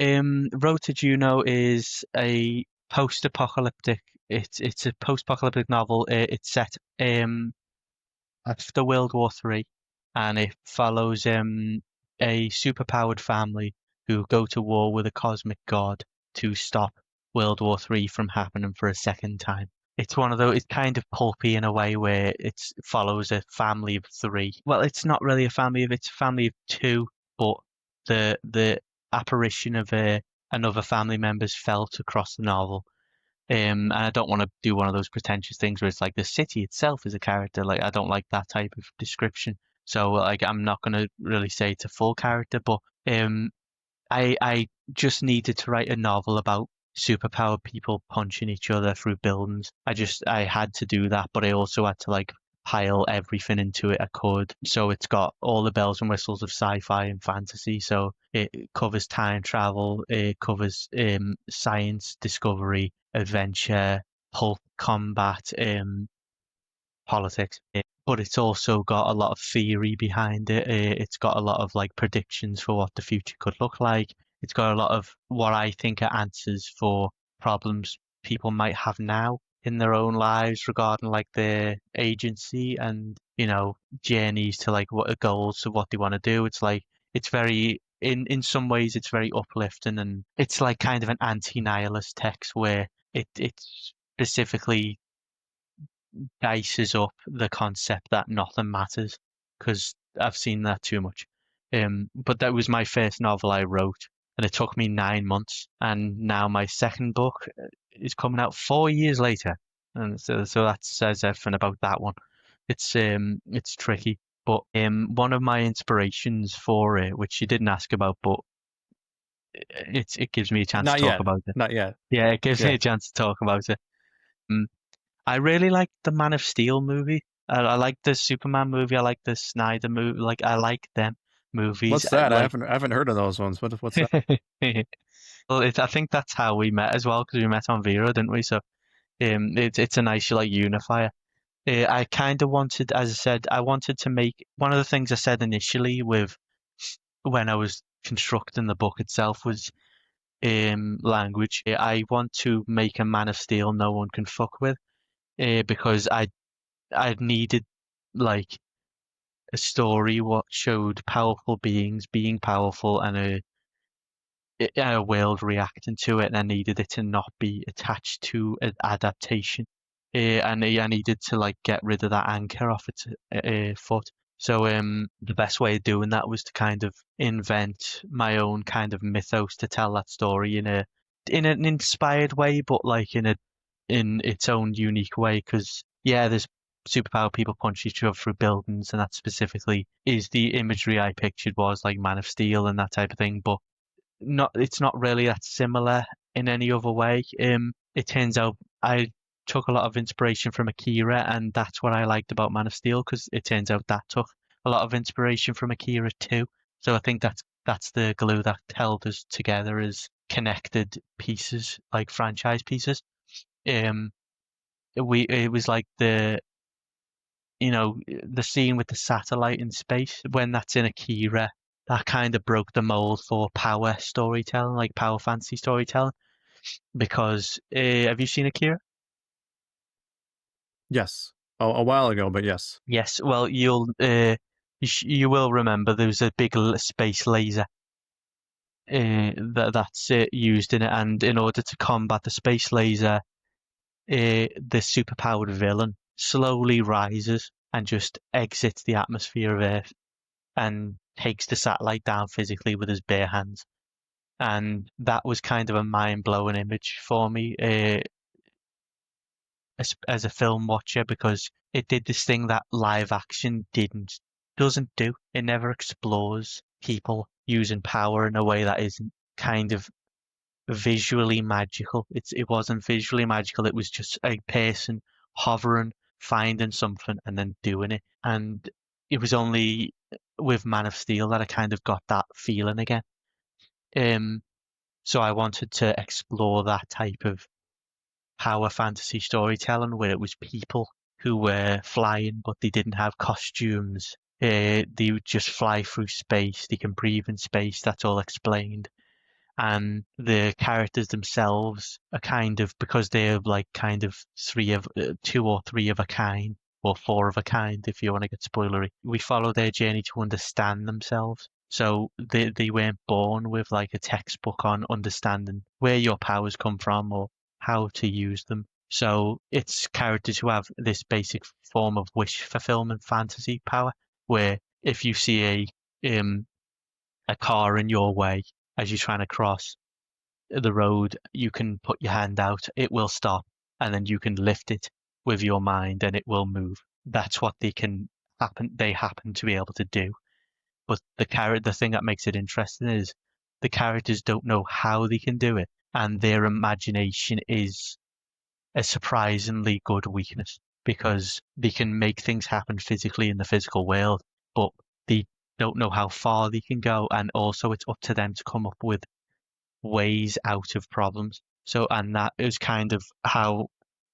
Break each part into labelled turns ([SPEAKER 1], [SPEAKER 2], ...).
[SPEAKER 1] Road to Juneau is a post-apocalyptic. It's a post-apocalyptic novel. It's set after World War Three, and it follows a superpowered family who go to war with a cosmic god to stop World War Three from happening for a second time. It's one of those. It's kind of pulpy in a way where it follows a family of three. Well, it's not really a family of. It's a family of two, but the apparition of another family member's felt across the novel. And I don't want to do one of those pretentious things where it's like the city itself is a character. Like I don't like that type of description. So like I'm not going to really say it's a full character, but I just needed to write a novel about superpowered people punching each other through buildings. I had to do that, but I also had to like pile everything into it I could. So it's got all the bells and whistles of sci-fi and fantasy. So it covers time travel, it covers science discovery, adventure, pulp combat, politics. But it's also got a lot of theory behind it. It's got a lot of like predictions for what the future could look like. It's got a lot of what I think are answers for problems people might have now in their own lives regarding like their agency and, journeys to like what goals of what they want to do. It's like it's very in some ways it's very uplifting, and it's like kind of an anti-nihilist text where it specifically dices up the concept that nothing matters, because I've seen that too much. But that was my first novel I wrote, and it took me 9 months, and now my second book is coming out 4 years later, and so that says everything about that one. It's tricky, but one of my inspirations for it, which you didn't ask about, but it gives me a chance to
[SPEAKER 2] Not
[SPEAKER 1] talk
[SPEAKER 2] yet.
[SPEAKER 1] about it.
[SPEAKER 2] Not yet.
[SPEAKER 1] Yeah, it gives me
[SPEAKER 2] Yeah.
[SPEAKER 1] a chance to talk about it. Um, I really like the Man of Steel movie. I like the Superman movie. I like the Snyder movie. Like I like them movies.
[SPEAKER 2] What's that? I
[SPEAKER 1] Like,
[SPEAKER 2] haven't heard of those ones. What's that?
[SPEAKER 1] well, I think that's how we met as well, because we met on Vero, didn't we? So, it's a nice like unifier. I kind of wanted, as I said, I wanted to make one of the things I said initially with when I was constructing the book itself was language. I want to make a Man of Steel no one can fuck with, because I needed like a story what showed powerful beings being powerful and a world reacting to it, and I needed it to not be attached to an adaptation. And I needed to like get rid of that anchor off its foot. So the best way of doing that was to kind of invent my own kind of mythos to tell that story in an inspired way, but like in its own unique way. Because yeah, there's superpower people punch each other through buildings, and that specifically is the imagery I pictured was like Man of Steel and that type of thing. But it's not really that similar in any other way. It turns out I took a lot of inspiration from Akira, and that's what I liked about Man of Steel, because it turns out that took a lot of inspiration from Akira too. So I think that's the glue that held us together as connected pieces, like franchise pieces. Um, it was like the scene with the satellite in space when that's in Akira. That kind of broke the mold for power storytelling, like power fantasy storytelling. Because have you seen Akira?
[SPEAKER 2] Yes. A while ago, but yes.
[SPEAKER 1] Yes. Well, you will remember there was a big space laser that's used in it, and in order to combat the space laser, the superpowered villain slowly rises and just exits the atmosphere of Earth and takes the satellite down physically with his bare hands. And that was kind of a mind-blowing image for me as a film watcher, because it did this thing that live action doesn't do. It never explores people using power in a way that isn't kind of visually magical. It wasn't visually magical. It was just a person hovering, finding something, and then doing it. And it was only with Man of Steel that I kind of got that feeling again. Um, so I wanted to explore that type of power fantasy storytelling where it was people who were flying, but they didn't have costumes. They would just fly through space. They can breathe in space. That's all explained. and the characters themselves are kind of, because they're like kind of two or three of a kind, or four of a kind, if you want to get spoilery. We follow their journey to understand themselves. So they weren't born with like a textbook on understanding where your powers come from or how to use them. So it's characters who have this basic form of wish fulfillment fantasy power, where if you see a car in your way as you're trying to cross the road, you can put your hand out, it will stop, and then you can lift it with your mind and it will move. That's what they happen to be able to do. But the thing that makes it interesting is the characters don't know how they can do it, and their imagination is a surprisingly good weakness because they can make things happen physically in the physical world, but they don't know how far they can go, and also it's up to them to come up with ways out of problems. So, and that is kind of how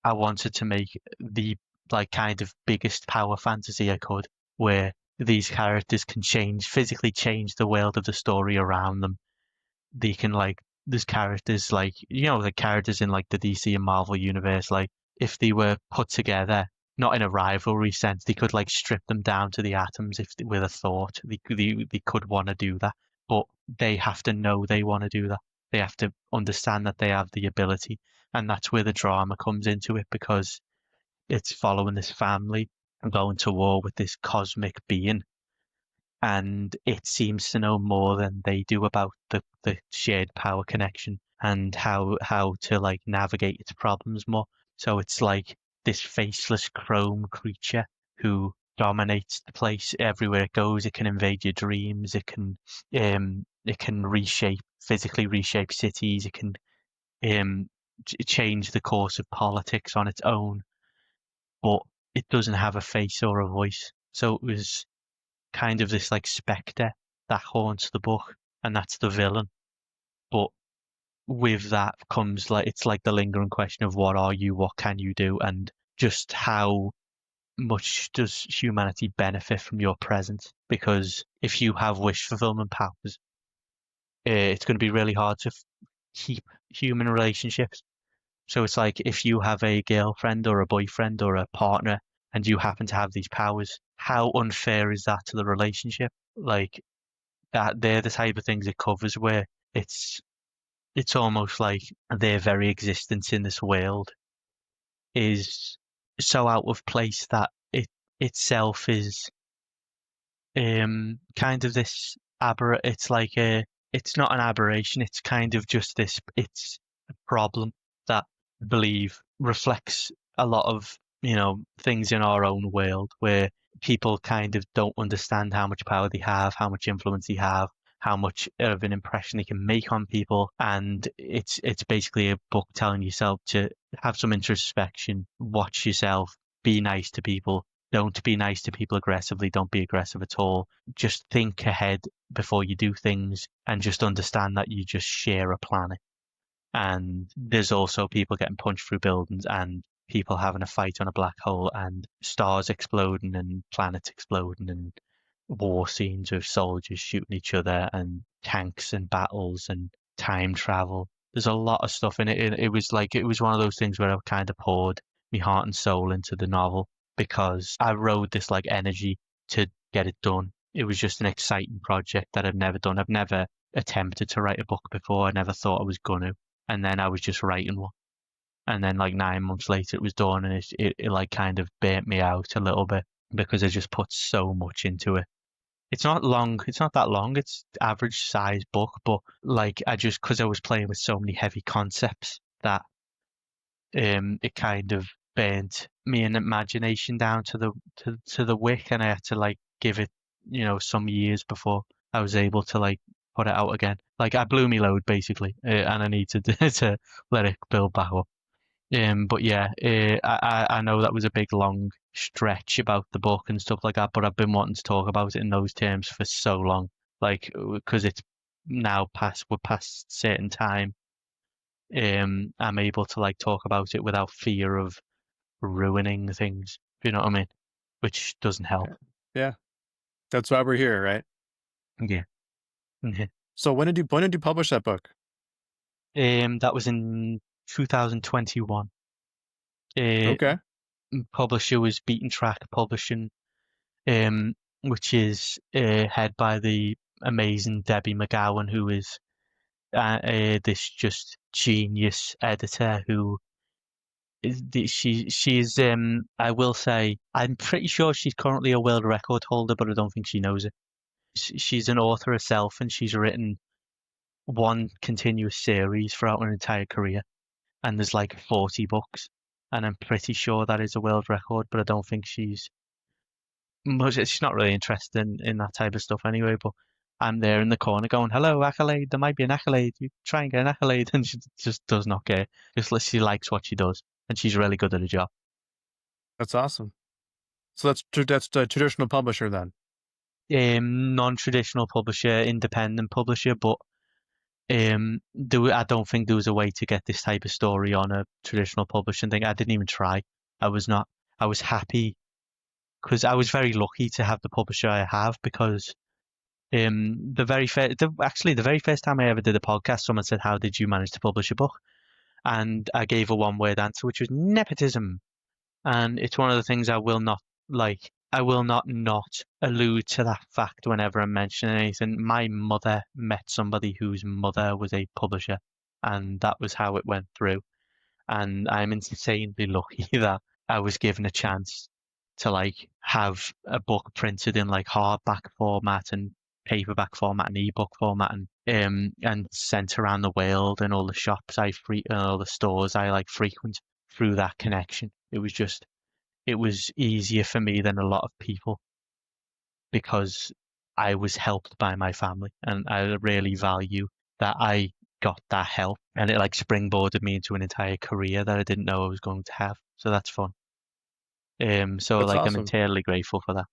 [SPEAKER 1] I wanted to make the like kind of biggest power fantasy I could, where these characters can physically change the world of the story around them. They can like there's characters like the characters in like the DC and Marvel universe, like if they were put together, not in a rivalry sense, they could like strip them down to the atoms if with a thought. They could want to do that, but they have to know they want to do that. They have to understand that they have the ability, and that's where the drama comes into it because it's following this family and going to war with this cosmic being, and it seems to know more than they do about the shared power connection and how to like navigate its problems more. So it's like this faceless chrome creature who dominates the place everywhere it goes. It can invade your dreams. It can physically reshape cities. It can um change the course of politics on its own, but it doesn't have a face or a voice. So it was kind of this like spectre that haunts the book, and that's the villain. But with that comes like it's like the lingering question of what are you, what can you do, and just how much does humanity benefit from your presence? Because if you have wish fulfillment powers, it's going to be really hard to keep human relationships. So it's like if you have a girlfriend or a boyfriend or a partner and you happen to have these powers, how unfair is that to the relationship? Like that they're the type of things it covers where it's it's almost like their very existence in this world is so out of place that it itself is kind of this it's like a it's not an aberration, it's kind of just this it's a problem that I believe reflects a lot of things in our own world where people kind of don't understand how much power they have, how much influence they have, how much of an impression they can make on people, and it's basically a book telling yourself to have some introspection, watch yourself, be nice to people. Don't be nice to people aggressively. Don't be aggressive at all. Just think ahead before you do things and just understand that you just share a planet. And there's also people getting punched through buildings and people having a fight on a black hole and stars exploding and planets exploding and war scenes with soldiers shooting each other and tanks and battles and time travel. There's a lot of stuff in it. It was like it was one of those things where I kind of poured my heart and soul into the novel because I rode this like energy to get it done. It was just an exciting project that I've never done. I've never attempted to write a book before. I never thought I was gonna. And then I was just writing one. And then like 9 months later it was done and it like kind of burnt me out a little bit because I just put so much into it. It's not long. It's not that long. It's average size book, but like I just because I was playing with so many heavy concepts that it kind of burnt me an imagination down to the wick, and I had to like give it some years before I was able to like put it out again. Like I blew me load basically, and I need to to let it build back up. But yeah, I know that was a big long stretch about the book and stuff like that, but I've been wanting to talk about it in those terms for so long, like because it's now we're past certain time. I'm able to like talk about it without fear of ruining things. You know what I mean? Which doesn't help.
[SPEAKER 2] Okay. Yeah. That's why we're here, right?
[SPEAKER 1] Yeah.
[SPEAKER 2] So when did you publish that book?
[SPEAKER 1] That was in 2021. Uh,
[SPEAKER 2] Okay.
[SPEAKER 1] Publisher was Beaten Track Publishing, um, which is head by the amazing Debbie McGowan, who is this just genius editor who she's I will say I'm pretty sure she's currently a world record holder, but I don't think she knows it. She's an author herself, and she's written one continuous series throughout her entire career, and there's like 40 books, and I'm pretty sure that is a world record, but I don't think she's not really interested in that type of stuff anyway. But I'm there in the corner going, "Hello, accolade. There might be an accolade. You try and get an accolade," and she just does not care. She likes what she does, and she's really good at her job.
[SPEAKER 2] That's awesome. So that's the traditional publisher then.
[SPEAKER 1] Non-traditional publisher, independent publisher, but I don't think there was a way to get this type of story on a traditional publishing thing. I didn't even try. I was not. I was happy because I was very lucky to have the publisher I have because the very first time I ever did a podcast, someone said, "How did you manage to publish a book?" And I gave a one-word answer, which was nepotism. And it's one of the things I will not like. I will not allude to that fact whenever I'm mentioning anything. My mother met somebody whose mother was a publisher, and that was how it went through. And I'm insanely lucky that I was given a chance to like have a book printed in like hardback format and paperback format and ebook format and sent around the world and all the shops all the stores I like frequent through that connection. It was easier for me than a lot of people because I was helped by my family, and I really value that I got that help, and it like springboarded me into an entire career that I didn't know I was going to have. So that's fun. So
[SPEAKER 2] That's
[SPEAKER 1] like I'm
[SPEAKER 2] awesome.
[SPEAKER 1] entirely grateful for that.